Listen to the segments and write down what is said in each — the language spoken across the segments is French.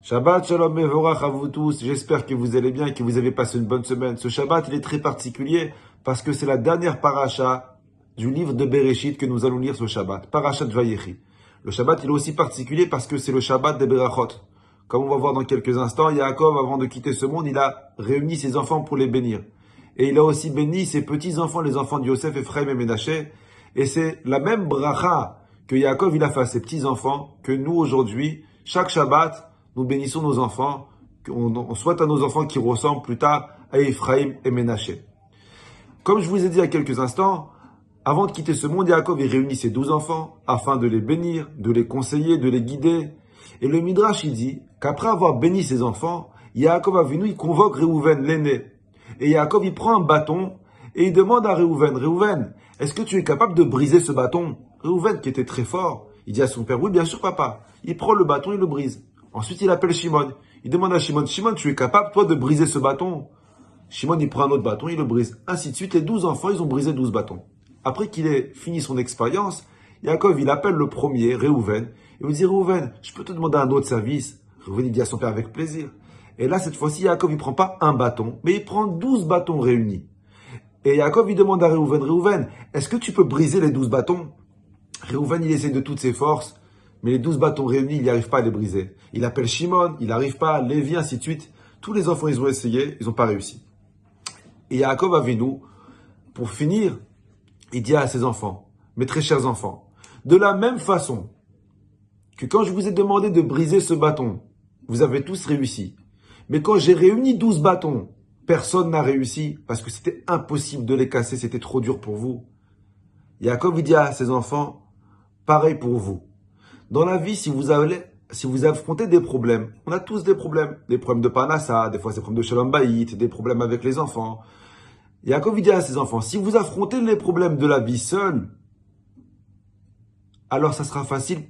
Shabbat Shalom Mevorach à vous tous. J'espère que vous allez bien et que vous avez passé une bonne semaine. Ce Shabbat, il est très particulier parce que c'est la dernière paracha du livre de Bereshit que nous allons lire ce Shabbat. Parashat Vayechi. Le Shabbat, il est aussi particulier parce que c'est le Shabbat des Berachot. Comme on va voir dans quelques instants, Yaakov, avant de quitter ce monde, il a réuni ses enfants pour les bénir. Et il a aussi béni ses petits-enfants, les enfants de Yosef, Ephraim et Ménaché. Et c'est la même bracha que Yaakov, il a fait à ses petits-enfants que nous, aujourd'hui, chaque Shabbat, nous bénissons nos enfants, on souhaite à nos enfants qui ressemblent plus tard à Ephraim et Ménaché. Comme je vous ai dit il y a quelques instants, avant de quitter ce monde, Yaakov il réunit ses 12 enfants afin de les bénir, de les conseiller, de les guider. Et le Midrash il dit qu'après avoir béni ses enfants, Yaakov Avinu il convoque Réhouven, l'aîné. Et Yaakov il prend un bâton et il demande à Réhouven, Réhouven, est-ce que tu es capable de briser ce bâton? Réhouven qui était très fort, il dit à son père, oui bien sûr papa. Il prend le bâton et le brise. Ensuite, il appelle Shimon. Il demande à Shimon, Shimon, tu es capable, toi, de briser ce bâton? Shimon, il prend un autre bâton, il le brise. Ainsi de suite, les 12 enfants, ils ont brisé 12 bâtons. Après qu'il ait fini son expérience, Yaakov, il appelle le premier, Réhouven. Il lui dit, Réhouven, je peux te demander un autre service? Réhouven, il dit à son père avec plaisir. Et là, cette fois-ci, Yaakov, il prend pas un bâton, mais il prend 12 bâtons réunis. Et Yaakov, il demande à Réhouven, Réhouven, est-ce que tu peux briser les 12 bâtons? Réhouven, il essaie de toutes ses forces. Mais les 12 bâtons réunis, il n'y arrive pas à les briser. Il appelle Shimon, il n'arrive pas, Lévi, ainsi de suite. Tous les enfants, ils ont essayé, ils n'ont pas réussi. Et Yaakov Avinu, pour finir, il dit à ses enfants, mes très chers enfants, de la même façon que quand je vous ai demandé de briser ce bâton, vous avez tous réussi. Mais quand j'ai réuni 12 bâtons, personne n'a réussi parce que c'était impossible de les casser, c'était trop dur pour vous. Yaakov, il dit à ses enfants, pareil pour vous. Dans la vie, si vous affrontez des problèmes, on a tous des problèmes de Parnassa, des fois c'est des problèmes de Shalom Bayit, des problèmes avec les enfants. Yaakov dit à ses enfants, si vous affrontez les problèmes de la vie seul, alors ça sera facile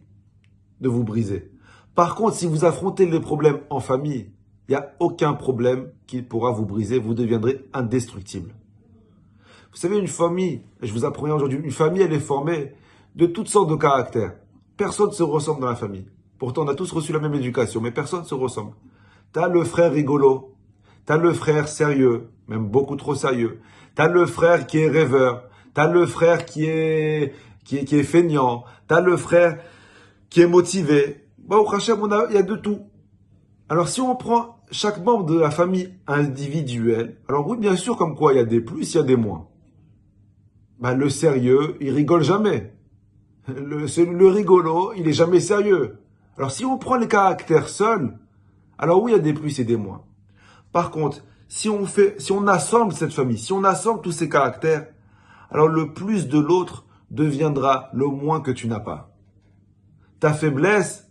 de vous briser. Par contre, si vous affrontez les problèmes en famille, il n'y a aucun problème qui pourra vous briser, vous deviendrez indestructible. Vous savez, une famille, je vous apprends aujourd'hui, une famille elle est formée de toutes sortes de caractères. Personne ne se ressemble dans la famille. Pourtant, on a tous reçu la même éducation, mais personne ne se ressemble. T'as le frère rigolo, t'as le frère sérieux, même beaucoup trop sérieux. T'as le frère qui est rêveur, t'as le frère qui est feignant, t'as le frère qui est motivé. Au Hachem, il y a de tout. Alors, si on prend chaque membre de la famille individuelle, alors oui, bien sûr, comme quoi il y a des plus, il y a des moins. Le sérieux, il rigole jamais. Le rigolo, il est jamais sérieux. Alors, si on prend les caractères seuls, alors oui, il y a des plus et des moins. Par contre, si on assemble cette famille, si on assemble tous ces caractères, alors le plus de l'autre deviendra le moins que tu n'as pas. Ta faiblesse,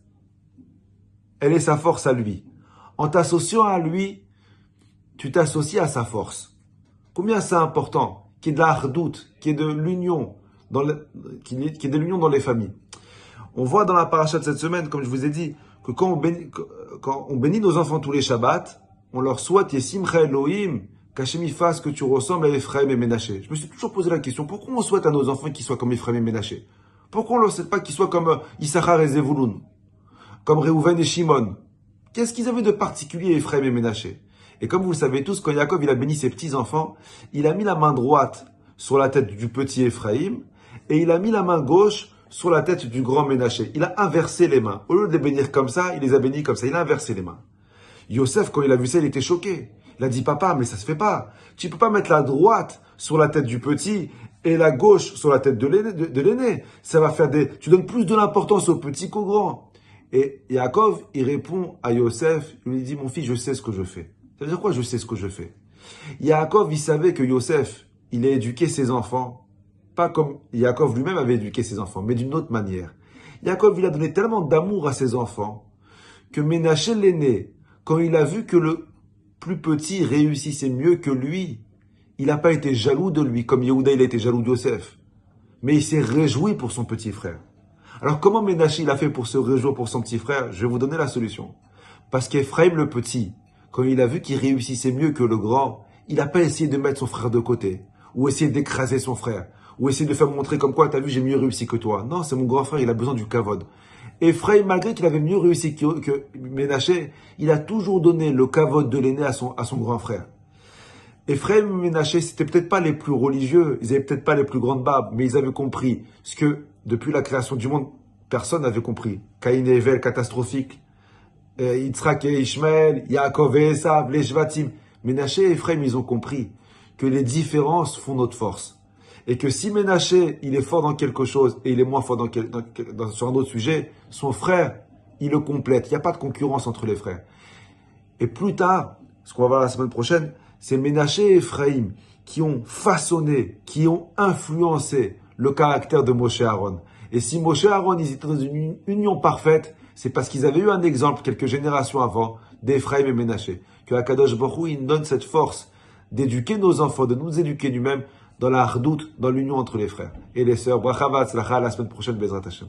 elle est sa force à lui. En t'associant à lui, tu t'associes à sa force. Combien c'est important qu'il y ait de la hardout, qu'il y ait de l'union, qu'il y ait de l'union dans les familles. On voit dans la paracha de cette semaine, comme je vous ai dit, que quand on bénit nos enfants tous les Shabbats, on leur souhaite Yesimcha Elohim, qu'Hachem fasse que tu ressembles à Ephraim et Ménaché. Je me suis toujours posé la question, pourquoi on souhaite à nos enfants qu'ils soient comme Ephraim et Ménaché? Pourquoi on ne leur souhaite pas qu'ils soient comme Issachar et Zevulun, comme Réhouven et Shimon? Qu'est-ce qu'ils avaient de particulier Ephraim et Ménaché? Et comme vous le savez tous, quand Yaakov il a béni ses petits-enfants, il a mis la main droite sur la tête du petit Ephraim, et il a mis la main gauche sur la tête du grand Ménaché. Il a inversé les mains. Au lieu de les bénir comme ça, il les a bénis comme ça. Il a inversé les mains. Yosef, quand il a vu ça, il était choqué. Il a dit, papa, mais ça se fait pas. Tu peux pas mettre la droite sur la tête du petit et la gauche sur la tête de l'aîné. Ça va faire tu donnes plus de l'importance au petit qu'au grand. Et Yaakov, il répond à Yosef, il lui dit, mon fils, je sais ce que je fais. Ça veut dire quoi, je sais ce que je fais? Yaakov, il savait que Yosef, il a éduqué ses enfants pas comme Yaakov lui-même avait éduqué ses enfants, mais d'une autre manière. Yaakov, il a donné tellement d'amour à ses enfants que Ménaché l'aîné, quand il a vu que le plus petit réussissait mieux que lui, il n'a pas été jaloux de lui, comme Yehuda, il a été jaloux de Yosef. Mais il s'est réjoui pour son petit frère. Alors comment Ménaché, il a fait pour se réjouir pour son petit frère? Je vais vous donner la solution. Parce qu'Ephraim le petit, quand il a vu qu'il réussissait mieux que le grand, il n'a pas essayé de mettre son frère de côté, ou essayer d'écraser son frère, ou essayer de faire montrer comme quoi, t'as vu, j'ai mieux réussi que toi. Non, c'est mon grand frère, il a besoin du kavod. Ephraim, malgré qu'il avait mieux réussi que Ménaché, il a toujours donné le kavod de l'aîné à son grand frère. Ephraim et Ménaché, c'était peut-être pas les plus religieux, ils avaient peut-être pas les plus grandes barbes, mais ils avaient compris ce que, depuis la création du monde, personne n'avait compris. Caïn et Evel, catastrophique. Yitzhak et Ishmael, Yaakov et Esav, les Shvatim. Ménaché et Ephraim, ils ont compris que les différences font notre force. Et que si Ménaché, il est fort dans quelque chose et il est moins fort sur un autre sujet, son frère, il le complète. Il n'y a pas de concurrence entre les frères. Et plus tard, ce qu'on va voir la semaine prochaine, c'est Ménaché et Ephraim qui ont façonné, qui ont influencé le caractère de Moshe et Aaron. Et si Moshe et Aaron, ils étaient dans une union parfaite, c'est parce qu'ils avaient eu un exemple quelques générations avant d'Ephraim et Ménaché. Que Akadosh Baruch Hu, il donne cette force d'éduquer nos enfants, de nous éduquer nous-mêmes dans la hardout, dans l'union entre les frères et les sœurs. Bracha v'atzlacha, la semaine prochaine, Bezrat Hashem.